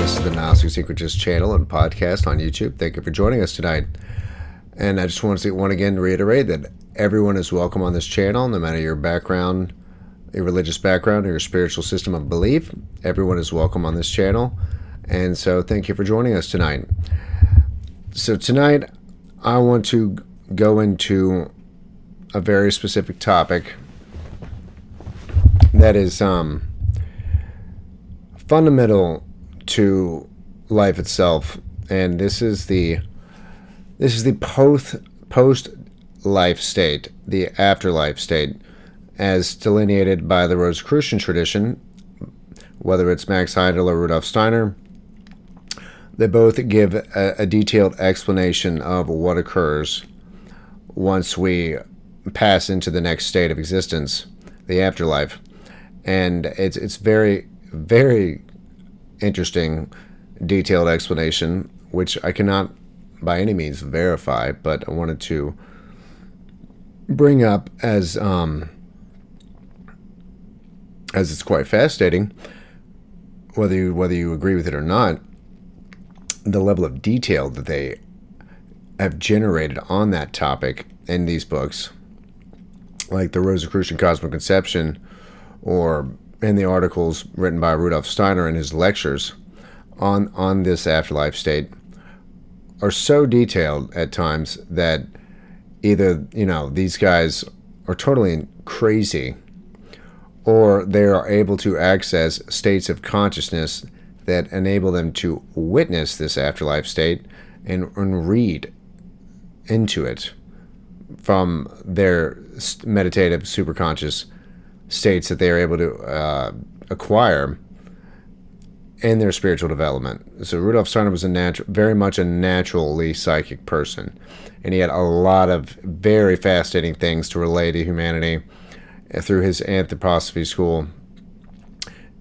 This is the Gnostic Secretist channel and podcast on YouTube. Thank you for joining us tonight. And I just want to again reiterate that everyone is welcome on this channel, no matter your background, your religious background, or your spiritual system of belief. Everyone is welcome on this channel. And so thank you for joining us tonight. So tonight I want to go into a very specific topic that is fundamental to life itself, and this is the post life state, the afterlife state, as delineated by the Rosicrucian tradition, whether it's Max Heindel or Rudolf Steiner. They both give a detailed explanation of what occurs once we pass into the next state of existence, the afterlife. And it's very, very interesting, detailed explanation, which I cannot by any means verify, but I wanted to bring up as it's quite fascinating, whether you agree with it or not, the level of detail that they have generated on that topic in these books, like the Rosicrucian Cosmo-Conception, or in the articles written by Rudolf Steiner in his lectures on this afterlife state, are so detailed at times that either, these guys are totally crazy, or they are able to access states of consciousness that enable them to witness this afterlife state and read into it from their meditative superconscious states that they are able to acquire in their spiritual development. So Rudolf Steiner was very much a naturally psychic person, and he had a lot of very fascinating things to relay to humanity through his Anthroposophical school.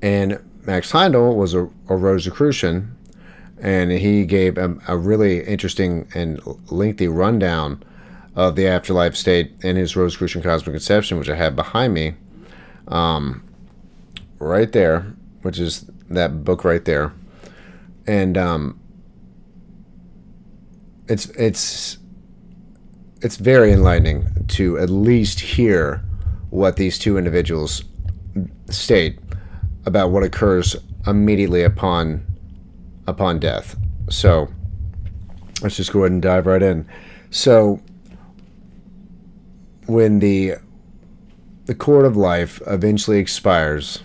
And Max Heindel was a Rosicrucian, and he gave a really interesting and lengthy rundown of the afterlife state in his Rosicrucian Cosmo-Conception, which I have behind me, right there, which is that book right there. And it's very enlightening to at least hear what these two individuals state about what occurs immediately upon death. So let's just go ahead and dive right in. So when the cord of life eventually expires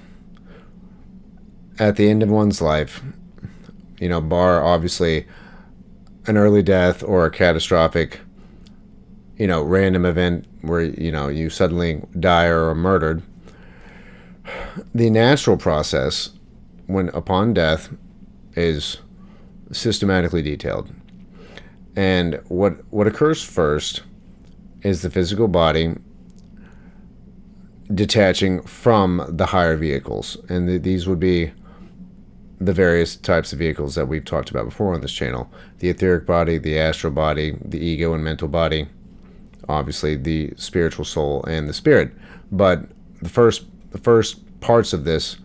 at the end of one's life, bar obviously an early death or a catastrophic, random event where, you suddenly die or are murdered, the natural process when upon death is systematically detailed. And what occurs first is the physical body detaching from the higher vehicles, and these would be the various types of vehicles that we've talked about before on this channel: the etheric body, the astral body, the ego and mental body, obviously the spiritual soul and the spirit. But the first parts of this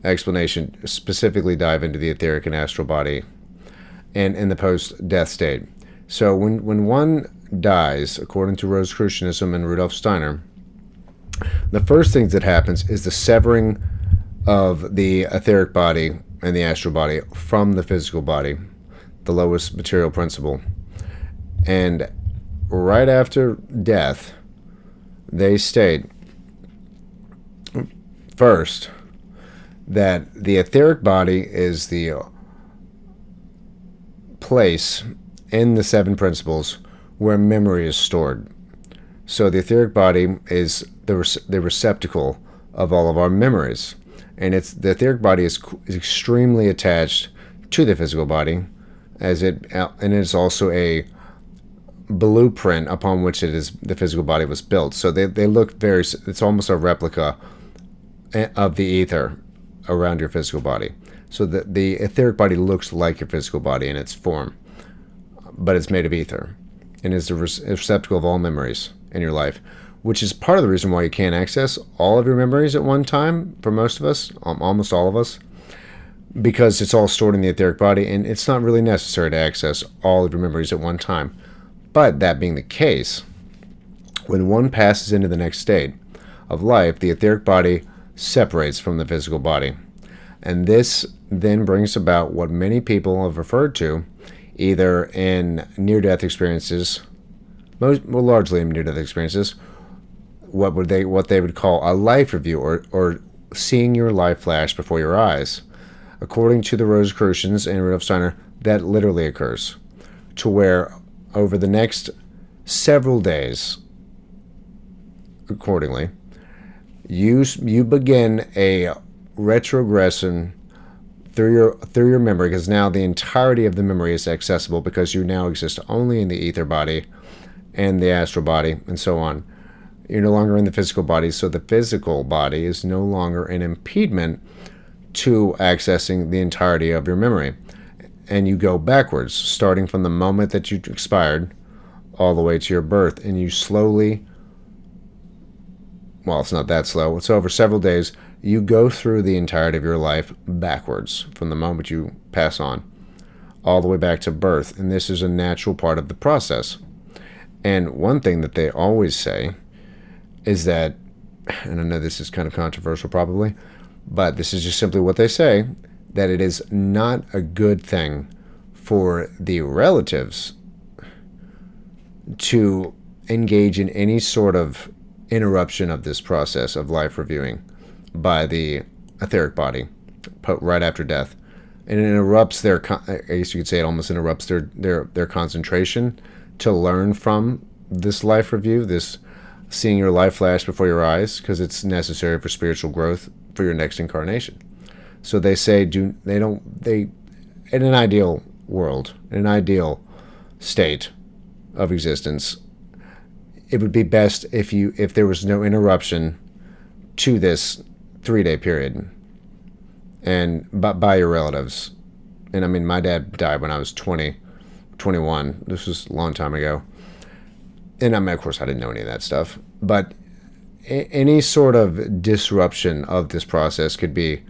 explanation specifically dive into the etheric and astral body and in the post-death state. So when one dies, according to Rosicrucianism and Rudolf Steiner, the first thing that happens is the severing of the etheric body and the astral body from the physical body, the lowest material principle. And right after death, they state first that the etheric body is the place in the seven principles where memory is stored. So the etheric body is the receptacle of all of our memories, and the etheric body is extremely attached to the physical body, and it's also a blueprint upon which the physical body was built. So they look it's almost a replica of the ether around your physical body. So the etheric body looks like your physical body in its form, but it's made of ether and is the receptacle of all memories in your life, which is part of the reason why you can't access all of your memories at one time for most of us, almost all of us, because it's all stored in the etheric body, and it's not really necessary to access all of your memories at one time. But that being the case, when one passes into the next state of life, the etheric body separates from the physical body. And this then brings about what many people have referred to, either in near-death experiences, largely in near-death experiences, what they would call a life review, or seeing your life flash before your eyes. According to the Rosicrucians and Rudolf Steiner, that literally occurs, to where over the next several days, accordingly, you begin a retrogression through your memory, because now the entirety of the memory is accessible, because you now exist only in the ether body and the astral body and so on. You're no longer in the physical body, so the physical body is no longer an impediment to accessing the entirety of your memory. And you go backwards, starting from the moment that you expired all the way to your birth, and you slowly, well, it's not that slow, it's over several days, you go through the entirety of your life backwards from the moment you pass on all the way back to birth. And this is a natural part of the process. And one thing that they always say is that, and I know this is kind of controversial probably, but this is just simply what they say, that it is not a good thing for the relatives to engage in any sort of interruption of this process of life reviewing by the etheric body right after death. And it interrupts their, I guess you could say it almost interrupts their concentration to learn from this life review, this seeing your life flash before your eyes, because it's necessary for spiritual growth for your next incarnation. So they say in an ideal world, in an ideal state of existence, it would be best if there was no interruption to this 3-day period, and by your relatives. And I mean, my dad died when I was 21. This was a long time ago. And I mean, of course, I didn't know any of that stuff. But any sort of disruption of this process could be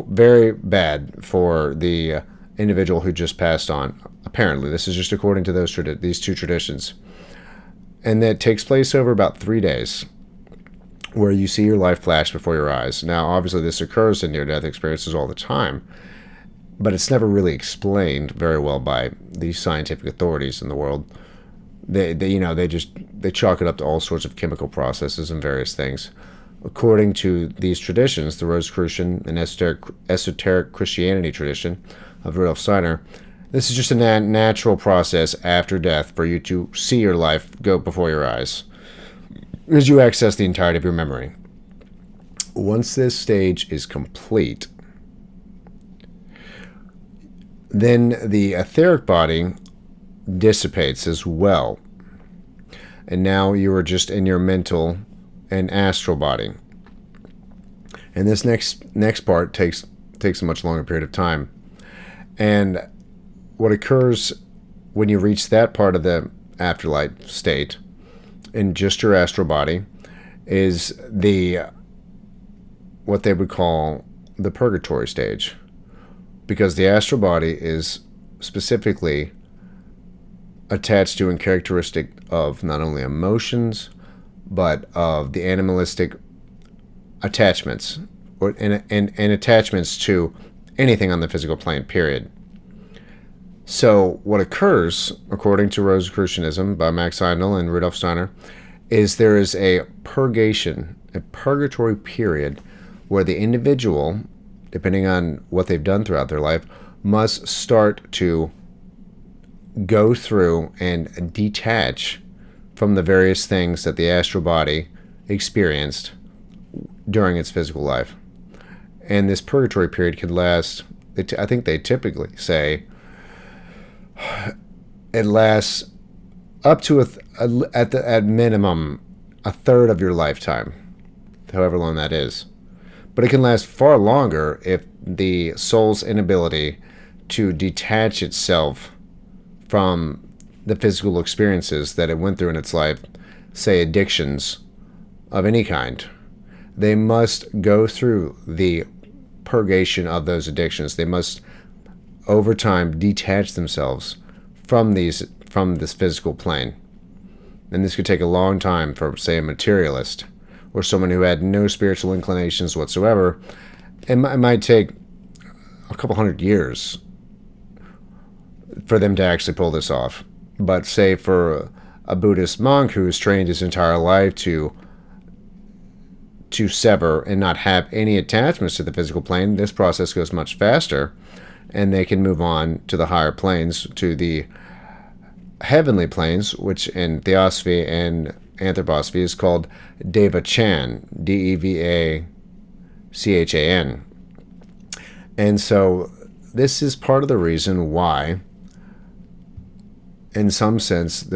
very bad for the individual who just passed on. Apparently, this is just according to these two traditions. And that takes place over about 3 days, where you see your life flash before your eyes. Now, obviously, this occurs in near-death experiences all the time, but it's never really explained very well by the scientific authorities in the world. They chalk it up to all sorts of chemical processes and various things. According to these traditions, the Rosicrucian and Esoteric Christianity tradition of Rudolf Steiner, this is just a natural process after death for you to see your life go before your eyes, as you access the entirety of your memory. Once this stage is complete, then the etheric body dissipates as well. And now you are just in your mental and astral body. And this next part takes a much longer period of time. And what occurs when you reach that part of the afterlife state in just your astral body is what they would call the purgatory stage, because the astral body is specifically attached to and characteristic of not only emotions but of the animalistic attachments and attachments to anything on the physical plane, period. So what occurs, according to Rosicrucianism by Max Heindel and Rudolf Steiner, is there is a purgation, a purgatory period, where the individual, depending on what they've done throughout their life, must start to go through and detach from the various things that the astral body experienced during its physical life. And this purgatory period could last, I think they typically say, it lasts up to at minimum a third of your lifetime, however long that is. But it can last far longer if the soul's inability to detach itself from the physical experiences that it went through in its life, say addictions of any kind. They must go through the purgation of those addictions. They must, over time, detach themselves from this physical plane. And this could take a long time for, say, a materialist or someone who had no spiritual inclinations whatsoever. It might take a couple hundred years for them to actually pull this off. But say for a Buddhist monk who has trained his entire life to sever and not have any attachments to the physical plane, this process goes much faster, and they can move on to the higher planes, to the heavenly planes, which in Theosophy and Anthroposophy is called Devachan, Devachan. And so this is part of the reason why, in some sense,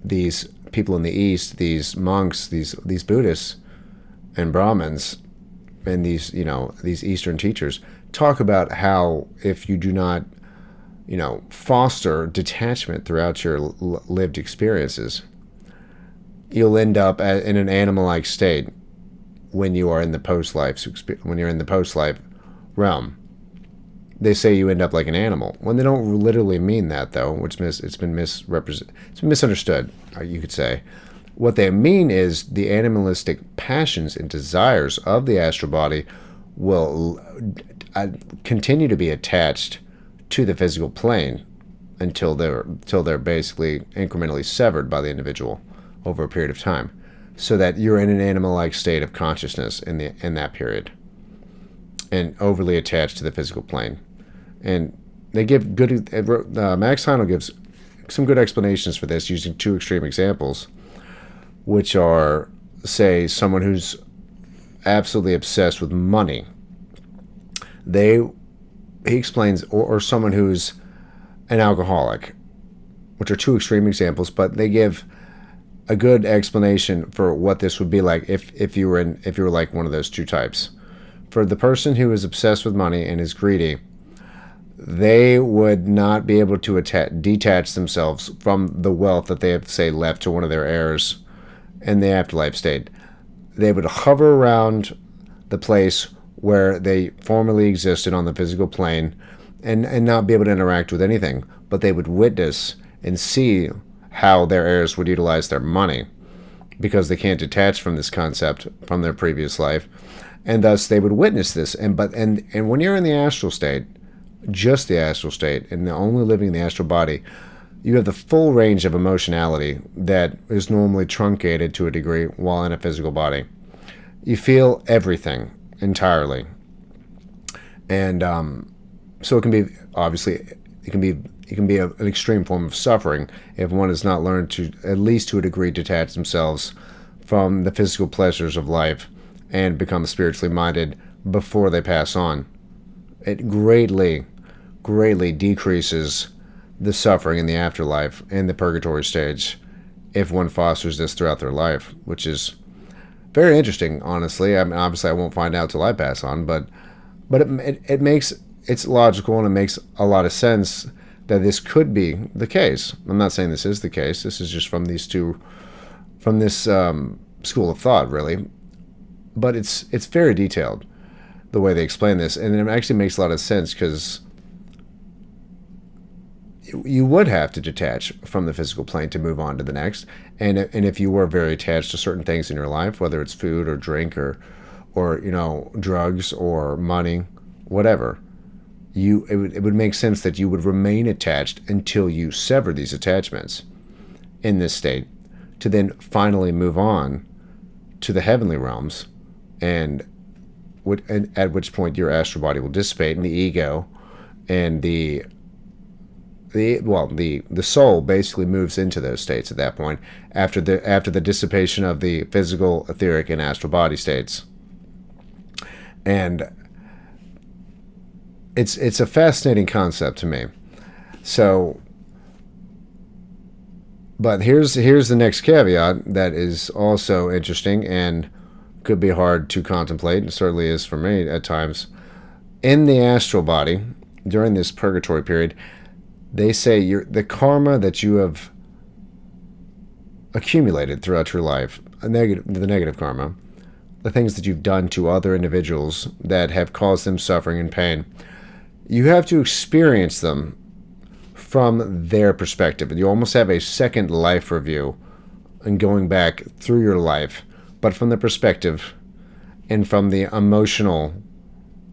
these people in the East, these monks, these Buddhists and Brahmins, and these Eastern teachers talk about how if you do not, foster detachment throughout your lived experiences, you'll end up in an animal-like state when you are in the post-life realm. They say you end up like an animal, when they don't literally mean that, though, which it's been misunderstood, you could say. What they mean is the animalistic passions and desires of the astral body will continue to be attached to the physical plane until they're basically incrementally severed by the individual over a period of time, so that you're in an animal-like state of consciousness in that period, and overly attached to the physical plane. And they give good. Max Heindel gives some good explanations for this using two extreme examples, which are, say, someone who's absolutely obsessed with money. He explains, or someone who's an alcoholic, which are two extreme examples, but they give a good explanation for what this would be like if you were like one of those two types. For the person who is obsessed with money and is greedy, they would not be able to detach themselves from the wealth that they have, say, left to one of their heirs in the afterlife state. They would hover around the place where they formerly existed on the physical plane and not be able to interact with anything, but they would witness and see how their heirs would utilize their money, because they can't detach from this concept from their previous life, and thus they would witness this. And when you're in the astral state, just the astral state, and only living in the astral body, you have the full range of emotionality that is normally truncated to a degree while in a physical body. You feel everything entirely, and so it can be, obviously, it can be an extreme form of suffering if one has not learned to, at least to a degree, detach themselves from the physical pleasures of life and become spiritually minded before they pass on. It greatly decreases the suffering in the afterlife, in the purgatory stage, if one fosters this throughout their life, which is very interesting, honestly. I mean, obviously I won't find out till I pass on, but it's logical, and it makes a lot of sense that this could be the case. I'm not saying this is the case. This is just from this school of thought, really. But it's very detailed, the way they explain this, and it actually makes a lot of sense, because you would have to detach from the physical plane to move on to the next. And if you were very attached to certain things in your life, whether it's food or drink or drugs or money, whatever, it would make sense that you would remain attached until you sever these attachments in this state, to then finally move on to the heavenly realms, and at which point your astral body will dissipate, and the ego and the soul basically moves into those states at that point, after the dissipation of the physical, etheric, and astral body states. And it's a fascinating concept to me. So, but here's the next caveat that is also interesting and could be hard to contemplate, and certainly is for me at times. In the astral body, during this purgatory period, they say the karma that you have accumulated throughout your life, the negative karma, the things that you've done to other individuals that have caused them suffering and pain, you have to experience them from their perspective. You almost have a second life review and going back through your life, but from the perspective and from the emotional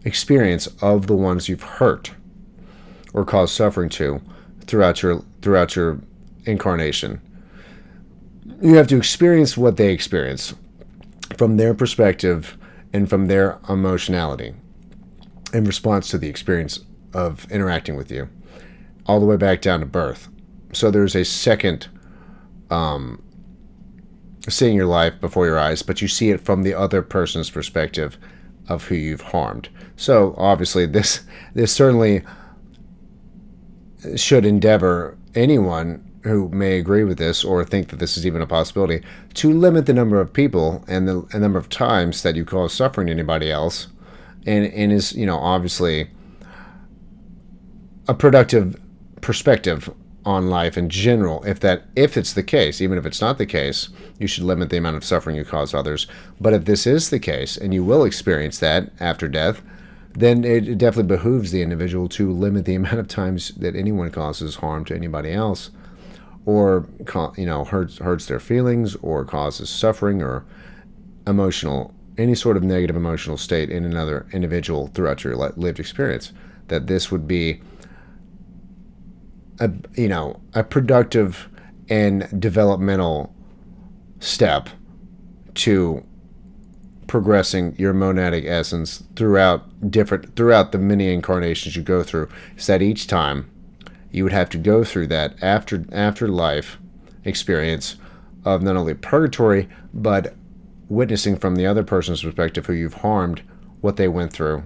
experience of the ones you've hurt or caused suffering to throughout your incarnation. You have to experience what they experience from their perspective and from their emotionality in response to the experience of interacting with you, all the way back down to birth. So there's a second seeing your life before your eyes, but you see it from the other person's perspective of who you've harmed. So obviously this certainly should endeavor anyone who may agree with this or think that this is even a possibility to limit the number of people and the number of times that you cause suffering to anybody else, and is, obviously a productive perspective on life in general. If it's the case, even if it's not the case, you should limit the amount of suffering you cause others. But if this is the case, and you will experience that after death, then it definitely behooves the individual to limit the amount of times that anyone causes harm to anybody else, or hurts their feelings, or causes suffering or any sort of negative emotional state in another individual throughout your lived experience. That this would be a productive and developmental step to progressing your monadic essence throughout the many incarnations you go through. Is that each time you would have to go through that afterlife experience of not only purgatory, but witnessing from the other person's perspective who you've harmed, what they went through,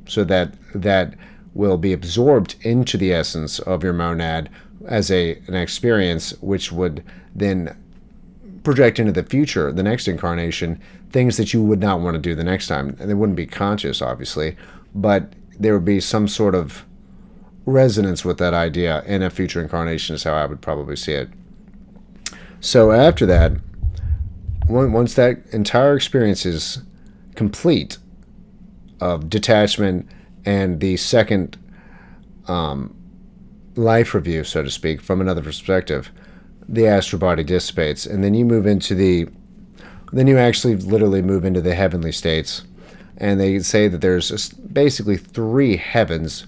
so that will be absorbed into the essence of your monad as an experience, which would then project into the future, the next incarnation, things that you would not want to do the next time. And they wouldn't be conscious, obviously, but there would be some sort of resonance with that idea in a future incarnation, is how I would probably see it. So after that, once that entire experience is complete of detachment and the second life review, so to speak, from another perspective, the astral body dissipates, and then you actually literally move into the heavenly states. And they say that there's basically 3 heavens: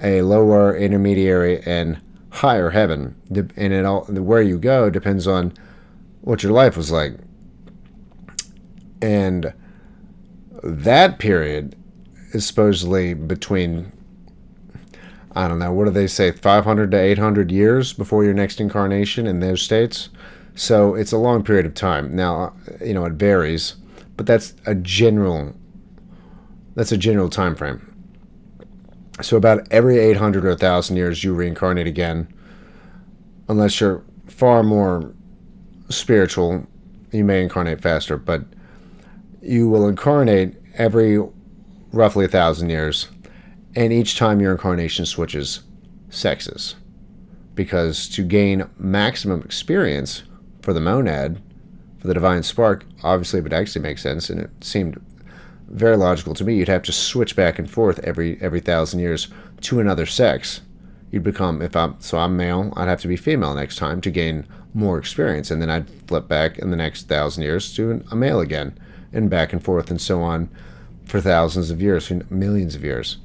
a lower, intermediary, and higher heaven. And where you go depends on what your life was like. And that period is supposedly between, I don't know, what do they say, 500 to 800 years before your next incarnation in those states. So it's a long period of time. Now, it varies, but that's a general time frame. So about every 800 or 1,000 years, you reincarnate again. Unless you're far more spiritual, you may incarnate faster, but you will incarnate every roughly 1,000 years, and each time your incarnation switches sexes. Because to gain maximum experience for the monad, for the divine spark, obviously it would actually make sense, and it seemed very logical to me, you'd have to switch back and forth every 1,000 years to another sex. You'd become, I'm male, I'd have to be female next time to gain more experience, and then I'd flip back in the next 1,000 years to a male again, and back and forth and so on for thousands of years, millions of years,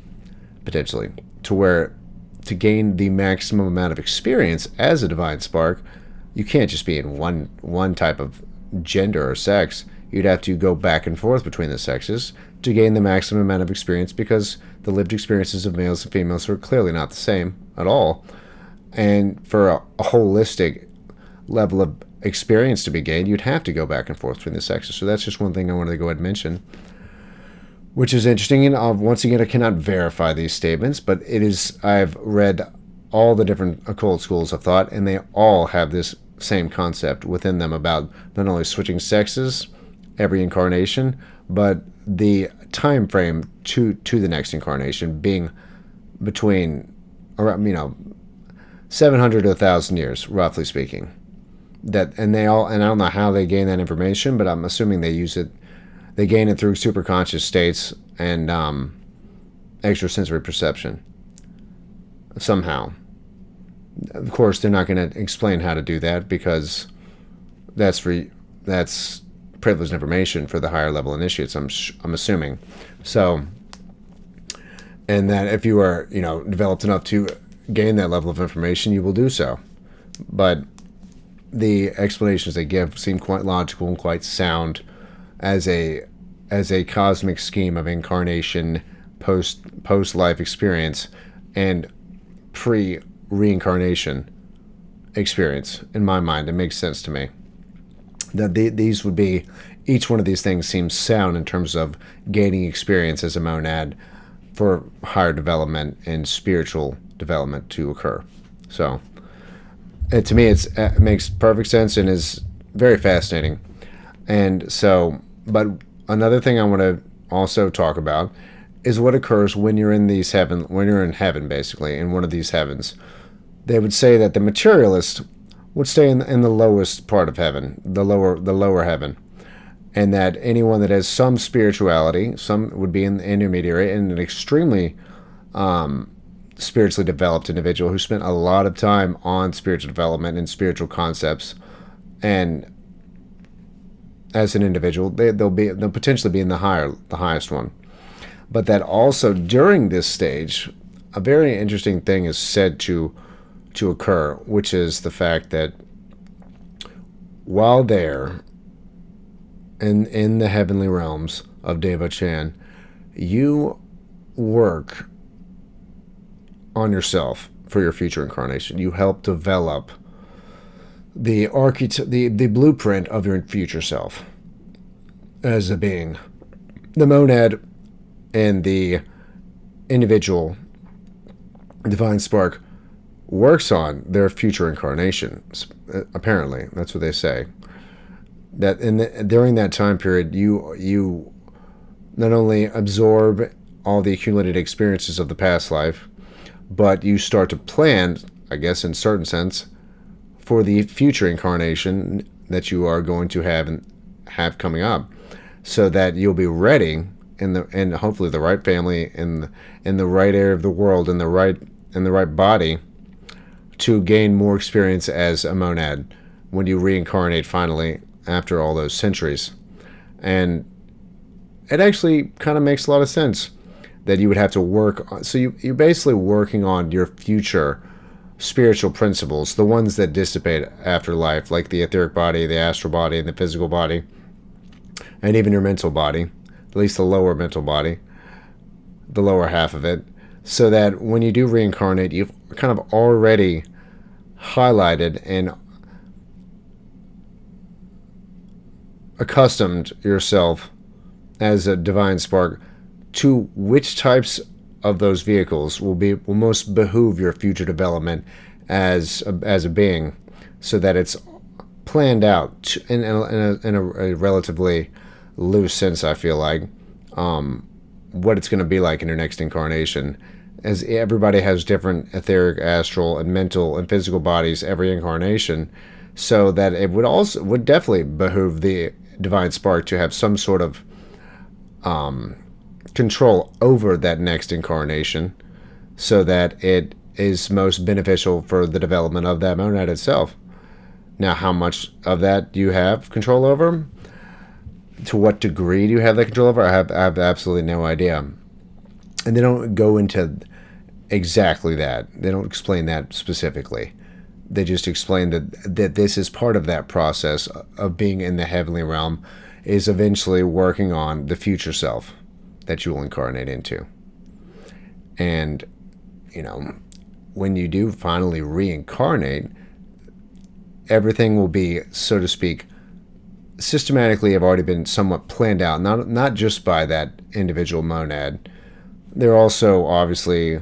potentially, to gain the maximum amount of experience as a divine spark. You can't just be in one type of gender or sex. You'd have to go back and forth between the sexes to gain the maximum amount of experience, because the lived experiences of males and females are clearly not the same at all. And for a holistic level of experience to be gained, you'd have to go back and forth between the sexes. So that's just one thing I wanted to go ahead and mention, which is interesting. And once again, I cannot verify these statements, but I've read all the different occult schools of thought, and they all have this same concept within them about not only switching sexes every incarnation, but the time frame to the next incarnation being between, 700 to 1,000 years, roughly speaking. And I don't know how they gain that information, but I'm assuming they use it They gain it through superconscious states and extrasensory perception. Somehow. Of course, they're not going to explain how to do that because that's privileged information for the higher level initiates. I'm assuming. So, and that if you are developed enough to gain that level of information, you will do so. But the explanations they give seem quite logical and quite sound as a cosmic scheme of incarnation, post life experience, and pre-reincarnation experience. In my mind, it makes sense to me that these would be, each one of these things seems sound in terms of gaining experience as a monad for higher development and spiritual development to occur. So, to me, it makes perfect sense and is very fascinating. And so, but another thing I want to also talk about is what occurs when you're in heaven, basically, in one of these heavens. They would say that the materialist would stay in the lowest part of heaven, the lower heaven, and that anyone that has some spirituality, some would be in the intermediary, and an extremely spiritually developed individual who spent a lot of time on spiritual development and spiritual concepts, and as an individual, they'll potentially be in the highest one. But that also during this stage, a very interesting thing is said to occur, which is the fact that while there in the heavenly realms of Devachan, you work on yourself for your future incarnation. You help develop the blueprint of your future self as a being. The monad and the individual divine spark works on their future incarnation. Apparently, that's what they say. That during that time period, you not only absorb all the accumulated experiences of the past life, but you start to plan, I guess in certain sense, for the future incarnation that you are going to have coming up, so that you'll be ready in hopefully the right family, in the right area of the world, in the right body, to gain more experience as a monad when you reincarnate finally after all those centuries. And it actually kind of makes a lot of sense that you would have to work on. So you're basically working on your future spiritual principles, the ones that dissipate after life, like the etheric body, the astral body, and the physical body, and even your mental body, at least the lower mental body, the lower half of it, so that when you do reincarnate, you've kind of already highlighted and accustomed yourself as a divine spark to which types of those vehicles will most behoove your future development as a being, so that it's planned out in a relatively loose sense, I feel like, what it's going to be like in your next incarnation, as everybody has different etheric, astral, and mental and physical bodies every incarnation, so that it would definitely behoove the divine spark to have some sort of control over that next incarnation, so that it is most beneficial for the development of that monad itself. Now, how much of that do you have control over? To what degree do you have that control over? I have absolutely no idea. And they don't go into exactly that. They don't explain that specifically. They just explain that this is part of that process of being in the heavenly realm, is eventually working on the future self that you will incarnate into. And, when you do finally reincarnate, everything will be, so to speak, systematically have already been somewhat planned out, not just by that individual monad. There are also obviously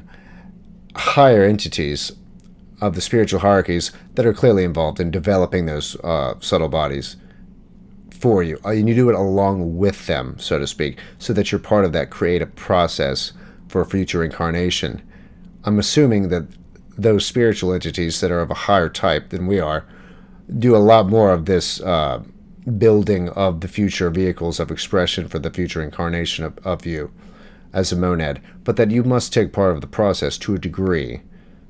higher entities of the spiritual hierarchies that are clearly involved in developing those subtle bodies for you. And you do it along with them, so to speak, so that you're part of that creative process for future incarnation. I'm assuming that those spiritual entities that are of a higher type than we are do a lot more of this building of the future vehicles of expression for the future incarnation of you as a monad, but that you must take part of the process to a degree,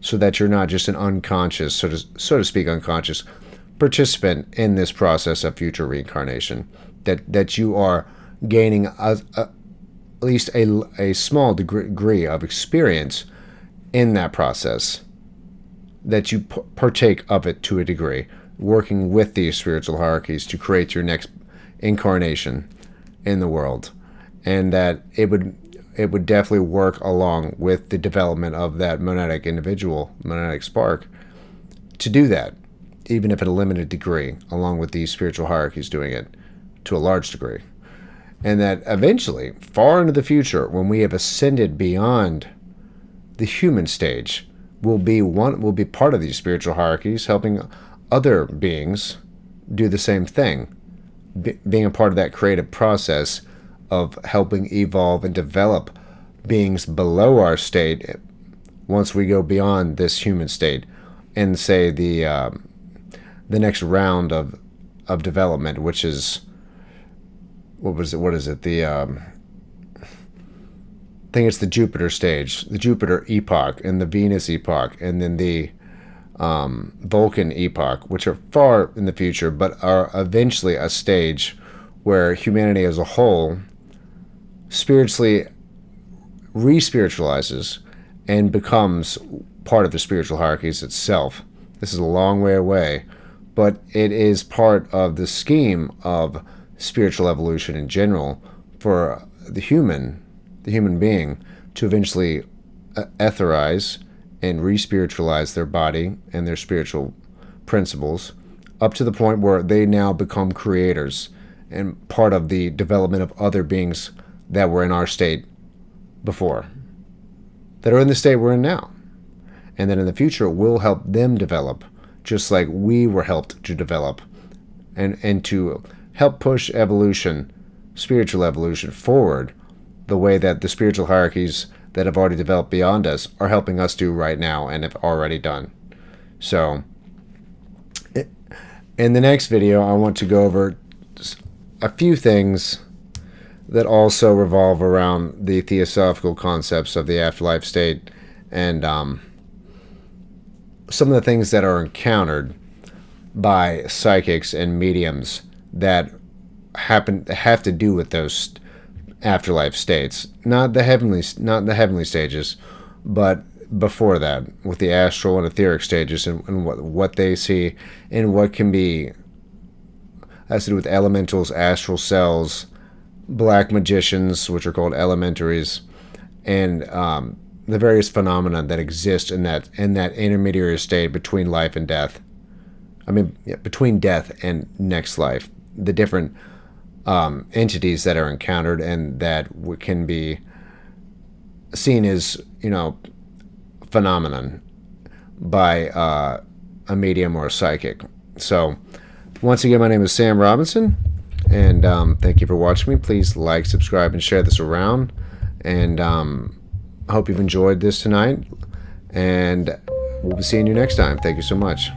so that you're not just an unconscious, so to speak, unconscious participant in this process of future reincarnation. That you are gaining at least a small degree of experience in that process, that you partake of it to a degree, working with these spiritual hierarchies to create your next incarnation in the world, and that it would definitely work along with the development of that monadic individual, monadic spark, to do that, even if at a limited degree, along with these spiritual hierarchies doing it to a large degree. And that eventually, far into the future, when we have ascended beyond the human stage, will be part of these spiritual hierarchies, helping other beings do the same thing, being a part of that creative process of helping evolve and develop beings below our state once we go beyond this human state, and say the next round of development, which is what is it? I think it's the Jupiter stage, the Jupiter epoch, and the Venus epoch, and then the Vulcan epoch, which are far in the future, but are eventually a stage where humanity as a whole spiritually re-spiritualizes and becomes part of the spiritual hierarchies itself. This is a long way away, but it is part of the scheme of spiritual evolution in general for the human being to eventually etherize and re-spiritualize their body and their spiritual principles up to the point where they now become creators and part of the development of other beings that were in our state before, that are in the state we're in now, and then in the future we'll help them develop just like we were helped to develop, and to help push evolution, spiritual evolution, forward the way that the spiritual hierarchies that have already developed beyond us are helping us do right now and have already done. So in the next video, I want to go over a few things that also revolve around the theosophical concepts of the afterlife state, and some of the things that are encountered by psychics and mediums that have to do with those afterlife states, not the heavenly stages, but before that, with the astral and etheric stages, and what they see, and what can be has to do with elementals, astral cells, black magicians, which are called elementaries, and the various phenomena that exist in that intermediary state between life and death. Between death and next life, the different entities that are encountered and that can be seen as, phenomenon by a medium or a psychic. So once again, my name is Sam Robinson, and thank you for watching me. Please like, subscribe, and share this around, and I hope you've enjoyed this tonight, and we'll be seeing you next time. Thank you so much.